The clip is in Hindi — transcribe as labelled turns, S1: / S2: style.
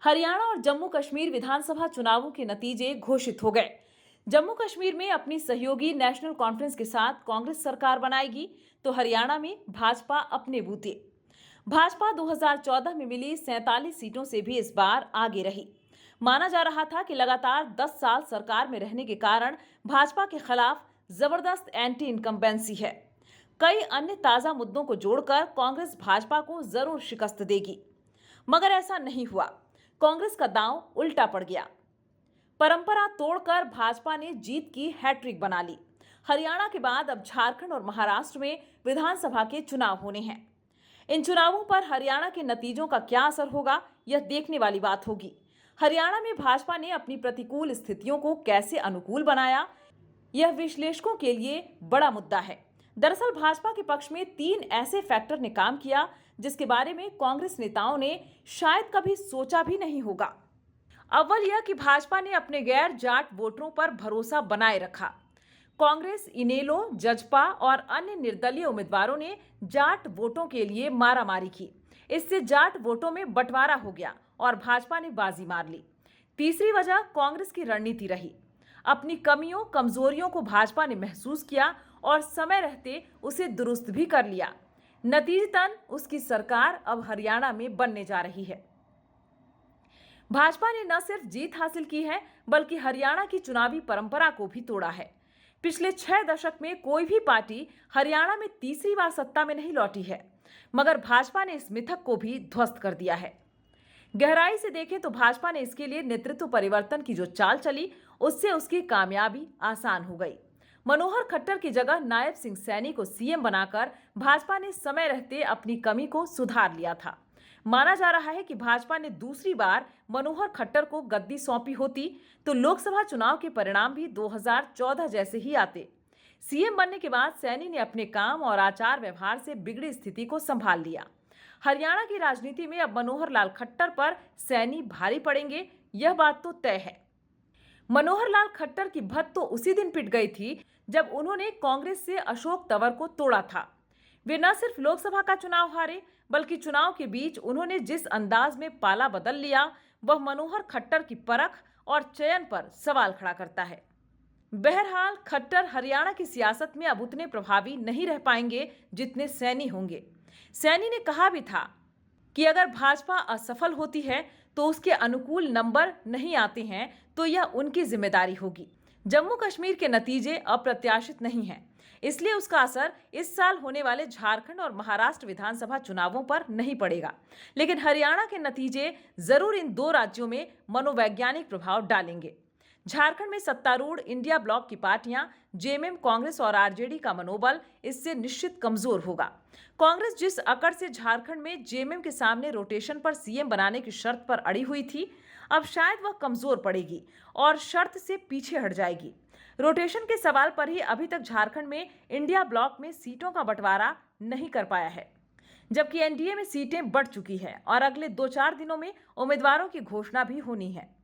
S1: हरियाणा और जम्मू कश्मीर विधानसभा चुनावों के नतीजे घोषित हो गए। जम्मू कश्मीर में अपनी सहयोगी नेशनल कॉन्फ्रेंस के साथ कांग्रेस सरकार बनाएगी, तो हरियाणा में भाजपा अपने बूते। भाजपा 2014 में मिली 47 सीटों से भी इस बार आगे रही। माना जा रहा था कि लगातार 10 साल सरकार में रहने के कारण भाजपा के खिलाफ जबरदस्त एंटी इनकम्बेंसी है। कई अन्य ताजा मुद्दों को जोड़कर कांग्रेस भाजपा को जरूर शिकस्त देगी, मगर ऐसा नहीं हुआ। कांग्रेस का दांव उल्टा पड़ गया। परंपरा तोड़कर भाजपा ने जीत की हैट्रिक बना ली। हरियाणा के बाद अब झारखंड और महाराष्ट्र में विधानसभा के चुनाव होने हैं। इन चुनावों पर हरियाणा के नतीजों का क्या असर होगा, यह देखने वाली बात होगी। हरियाणा में भाजपा ने अपनी प्रतिकूल स्थितियों को कैसे अनुकूल बनाया, यह विश्लेषकों के लिए बड़ा मुद्दा है। दरअसल भाजपा के पक्ष में 3 ऐसे फैक्टर ने काम किया जिसके बारे में कांग्रेस नेताओं ने शायद कभी सोचा भी नहीं होगा। अव्वल यह कि भाजपा ने अपने गैर जाट वोटरों पर भरोसा बनाए रखा। कांग्रेस, इनेलो, जजपा और अन्य निर्दलीय उम्मीदवारों ने जाट वोटों के लिए मारामारी की। इससे जाट वोटों में बंटवारा हो गया और भाजपा ने बाजी मार ली। तीसरी वजह कांग्रेस की रणनीति रही। अपनी कमियों, कमजोरियों को भाजपा ने महसूस किया और समय रहते उसे दुरुस्त भी कर लिया। नतीजतन उसकी सरकार अब हरियाणा में बनने जा रही है। भाजपा ने न सिर्फ जीत हासिल की है, बल्कि हरियाणा की चुनावी परंपरा को भी तोड़ा है। पिछले 6 दशक में कोई भी पार्टी हरियाणा में तीसरी बार सत्ता में नहीं लौटी है, मगर भाजपा ने इस मिथक को भी ध्वस्त कर दिया है। गहराई से देखें तो भाजपा ने इसके लिए नेतृत्व परिवर्तन की जो चाल चली, उससे उसकी कामयाबी आसान हो गई। मनोहर खट्टर की जगह नायब सिंह सैनी को सीएम बनाकर भाजपा ने समय रहते अपनी कमी को सुधार लिया था। माना जा रहा है कि भाजपा ने दूसरी बार मनोहर खट्टर को गद्दी सौंपी होती तो लोकसभा चुनाव के परिणाम भी 2014 जैसे ही आते। सीएम बनने के बाद सैनी ने अपने काम और आचार व्यवहार से बिगड़ी स्थिति को संभाल लिया। हरियाणा की राजनीति में अब मनोहर लाल खट्टर पर सैनी भारी पड़ेंगे, यह बात तो तय है। मनोहर लाल खट्टर की भद्द तो उसी दिन पिट गई थी जब उन्होंने कांग्रेस से अशोक तंवर को तोड़ा था। वे न सिर्फ लोकसभा का चुनाव हारे, बल्कि चुनाव के बीच उन्होंने जिस अंदाज में पाला बदल लिया, वह मनोहर खट्टर की परख और चयन पर सवाल खड़ा करता है। बहरहाल खट्टर हरियाणा की सियासत में अब उतने प्रभावी नहीं रह पाएंगे जितने सैनी होंगे। सैनी ने कहा भी था कि अगर भाजपा असफल होती है तो उसके अनुकूल नंबर नहीं आते हैं तो यह उनकी जिम्मेदारी होगी। जम्मू कश्मीर के नतीजे अप्रत्याशित नहीं हैं, इसलिए उसका असर इस साल होने वाले झारखंड और महाराष्ट्र विधानसभा चुनावों पर नहीं पड़ेगा। लेकिन हरियाणा के नतीजे जरूर इन 2 राज्यों में मनोवैज्ञानिक प्रभाव डालेंगे। झारखंड में सत्तारूढ़ इंडिया ब्लॉक की पार्टियां जेएमएम, कांग्रेस और आरजेडी का मनोबल इससे निश्चित कमजोर होगा। कांग्रेस जिस अकड़ से झारखंड में जेएमएम के सामने रोटेशन पर सीएम बनाने की शर्त पर अड़ी हुई थी, अब शायद वह कमजोर पड़ेगी और शर्त से पीछे हट जाएगी। रोटेशन के सवाल पर ही अभी तक झारखंड में इंडिया ब्लॉक में सीटों का बंटवारा नहीं कर पाया है, जबकि एनडीए में सीटें बढ़ चुकी है और अगले 2-4 दिनों में उम्मीदवारों की घोषणा भी होनी है।